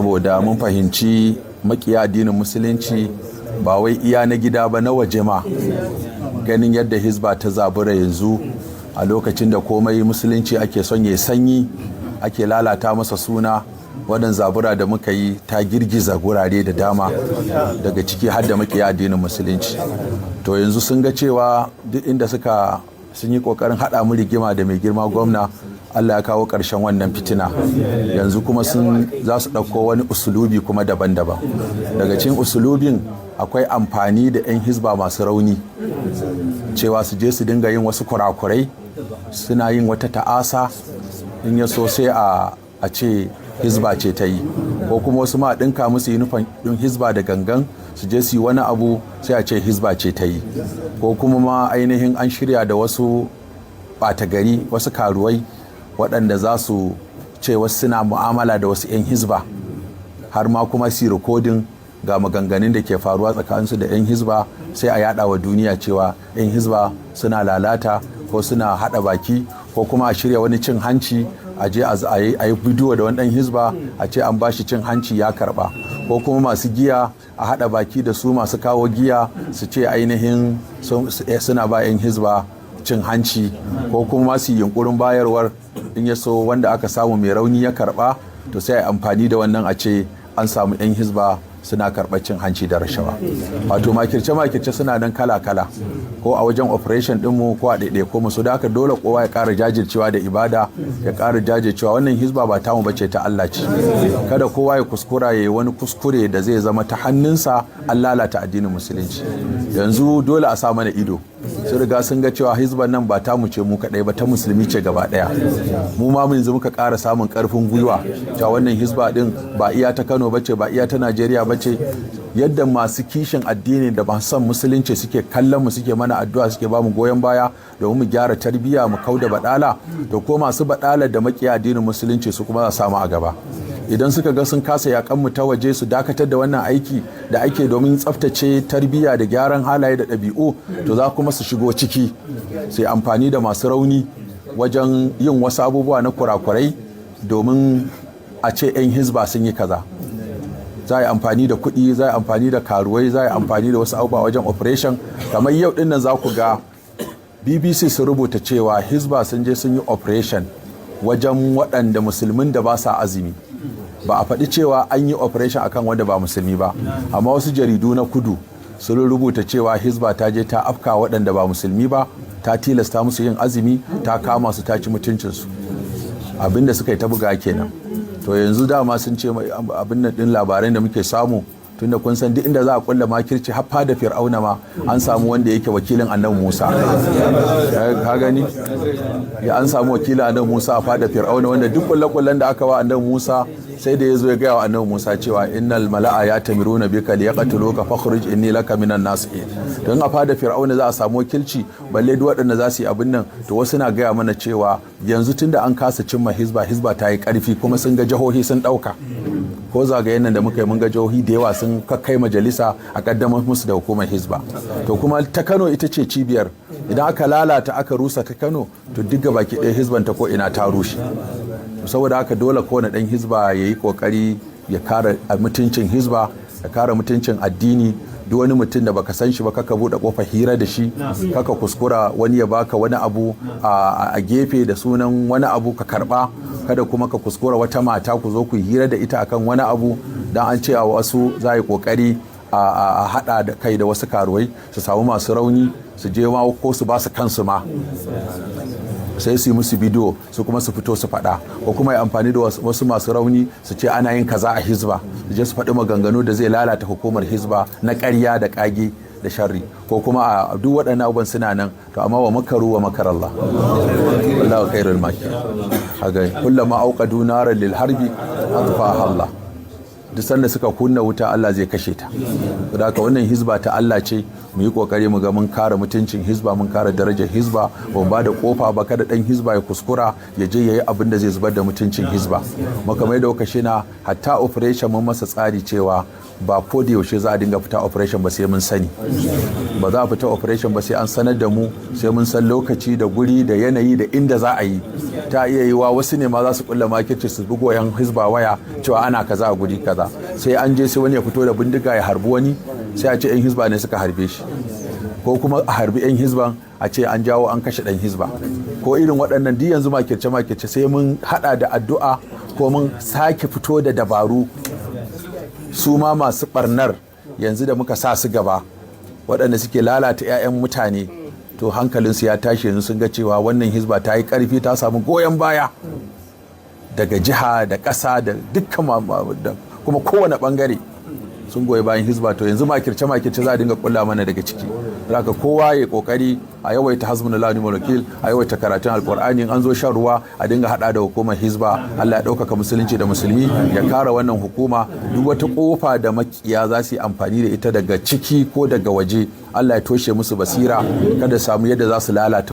saboda mun fahimci makiya addinin musulunci ba wai iya na gida ba na waje ma, ganin yadda Hisba ta zabura yanzu a lokacin da komai musulunci ake son ya sanyi, ake lalata masa suna. Wadan zabura da muka yi ta girgiza gurare da dama, daga ciki har da makiya addinin musulunci. To yanzu sun ga cewa duk inda sun yi kokarin hada mu rigima da mai girma gwamna, Allah ya kawo ƙarshen wannan fitina. Yanzu kuma za su ɗauko wani usulubi kuma daban-daban. Daga cikin usulubin akwai amfani da 'yan Hisba masu rauni, cewa su je su dinga yin wasu kurakurai, suna yin wata ta'asa, in ya so sai a ce Hisba ce ta yi, ko kuma wasu ma ɗinka musu yunifon ɗin Hisba da gangan su je su yi wani abu sai a ce Hisba ce ta yi, ko kuma ma ainihin an shirya da wasu ɓata gari, wasu karuwai waɗanda za su ce wasu suna mu'amala da wasu 'yan Hisba, har ma kuma su rikodin ga maganganun da ke faruwa tsakaninsu da 'yan Hisba, sai a yada wa duniya cewa 'yan Hisba suna lalata ko suna haɗa baki, ko kuma a shirya wani cin hanci a je a yi bidiyo da wani ɗan Hisba a ce an bashi cin hanci ya karɓa, ko kuma masu giya a haɗa baki da su masu kawo giya su ce ainihin suna ba 'yan Hisba cin hanci, ko kuma masu yunkurin bayarwar, in ya so wanda aka samu mai rauni ya karɓa, to sai a amfani da wannan a ce an samu 'yan Hisba suna karɓar cin hanci da rashawa. Wato makirce suna nan kala-kala, ko a wajen operation ɗinmu ko a ɗaiɗaiko mu, so da haka dole kowa ya ƙara jajircewa da ibada, ya ƙara jajircewa. Wannan Hisba ba tamu bace, ta Allah ce. Kada kowa ya kuskura ya yi wani kuskure da zai zama ta hannunsa an lalata addinin musulunci. Yanzu dole a sa mana ido, sun riga sun ga cewa Hisban nan ba tamu ce mu kaɗai ba, ta musulmi ce gaba ɗaya. Mu ma yanzu muka ƙara samun ƙarfin gwiwa cewa wannan Hisba ɗin ba iya ta Kano bace, ba iya ta Najeriya bace. Yadda masu kishin addini da masu son musulunci suke kallon mu, suke mana addu'a, suke ba mu goyon baya domin mu gyara tarbiyya, mu kauda badala, to ko masu badala da makiya addinin musulunci su kuma za samu a gaba. Idan suka ga sun kasa yakan mu ta waje, su dakatar da wannan aiki da ake domin tsaftace tarbiyya da gyaran halaye da ɗabi'u, to za kuma su shigo ciki, sai amfani da masu rauni wajen yin wasu abubuwa na kurakurai domin a ce 'yan Hisba sun yi kaza. Za a yi amfani da kuɗi, za a yi amfani da karuwai, za a yi amfani da wasu abubuwa wajen operation. Kamar yau ɗin nan za ku ga BBC sun rubuta cewa Hisba sun je sun yi operation wajen waɗanda musulmin da ba sa azumi. Ba a faɗi cewa an yi operation akan wanda ba musulmi ba, amma wasu jaridu na kudu sun rubuta cewa Hisba ta je ta afka waɗanda ba musulmi ba, ta tilasta musu yin azumi, ta kama su, ta ci mutuncinsu. Abinda suka yi ta buga kenan. To yanzu dama sun ce abin nan din labaran da muke samu, tunda kun san duk inda za a kulla makirci, haffa da Fir'auna ma an samu wanda yake wakilin Annabi Musa. Ka gani? Ya an samu wakilin Annabi Musa a fada Fir'auna, wanda duk kullakullan da aka wa Annabi Musa sai da yazo ya ga wa Annabi Musa cewa innal mala'a yatamiruna bika liyaqtuluka fakhruj inni laka minan nasihin. Don a fada Fir'auna za a samu wakilci, balle duk waɗanda za su yi abin nan. To wasu na gaya mana cewa yanzu tunda an kasa cimma Hisba ta yi ƙarfi, kuma sun ga jihohi sun ɗauka. Ko zagayen nan da muka yi mun ga jihohi da yawa sun kai majalisa a kaddamar musu da hukumar Hisba. To kuma ta Kano ita ce cibiyar. Idan aka lalata, aka rusa ta Kano, to duk baki ɗaya Hisban ta ko ina ta rushe. Saboda haka dole kowane ɗan Hisba ya yi ƙoƙari ya kare mutuncin Hisba, ya kare mutuncin addini. Duk wani mutum da baka san shi ba, kaka buɗe ƙofar hira da shi, kaka kuskura wani ya baka wani abu a gefe da sunan wani abu ka karɓa. Kada kuma ka kuskura wata mata ku zo ku hira da ita akan wani abu, dan an ce a wasu za yi kokari a hada da kai da wasu karuwai su samu masu rauni, su je ma ko su ba su kansu ma, sai su yi musu bidiyo, su kuma su fito su faɗa, ko kuma yi amfani da wasu masu rauni su ce ana yin kaza a Hisba, su je su faɗi maganganu da zai lalata hukumar Hisba na ƙarya da ƙage da sharri, ko kuma a duk waɗannan abubuwan suna nan. To amma wa makaru wa makarallah, wallahu khairul makirin. Haga kullama auqadu naran lil harbi atfaha Allah. Duk sanda suka kunna wuta, Allah zai kashe ta. Saboda haka wannan Hisba ta Allah ce, mu yi kokari mu ga mun kare mutuncin Hisba, mun kare darajar Hisba, ba mu ba da kofa ba kada dan Hisba ya kuskura ya je yayi abin da zai zubar da mutuncin Hisba. Maka mai da lokaci na hatta operation mun masa tsari cewa ba ko da yaushe za a dinga fita operation ba, sai mun sani. Ba za a fita operation ba sai an sanar da mu, sai mun san lokaci da guri da yanayi da inda za a yi. Ta iya yiwa wasu ne ma za su kulla makirci su bugo yan Hisba waya cewa ana kaza a guri kaza. kaza sai an je sai wani ya fito da bindiga ya harbi wani sai a ce yan Hisba ne suka harbe shi ko kuma a harbi yan Hisban a ce an jawo an kashe dan Hisba ko irin waɗannan duk yanzu makirce sai mun hada da addu'a ko mun sake fito da dabaru su ma masu barnar yanzu da muka sa su gaba waɗanda suke lalata 'ya'yan mutane to hankalinsu ya tashi yanzu sun ga cewa wannan Hisba ta yi ƙarfi ta samu goyon baya daga jiha da ƙasa da dukkan kuma kowane ɓangare sun goyi bayan Hisba to yanzu makirce za a dinga kulla mana daga ciki zaka kowa ya kokari a yawaita hasbunallahu ni'mal wakil a yawaita karatun alqur'ani an zo shan ruwa a dinga hada da hukumar Hisba Allah ya ɗaukaka musulunci da musulmi ya kare wannan hukuma duk wata kofa da makiya za su yi amfani da ita daga ciki ko daga waje Allah ya toshe musu basira kada samu yadda za su lalata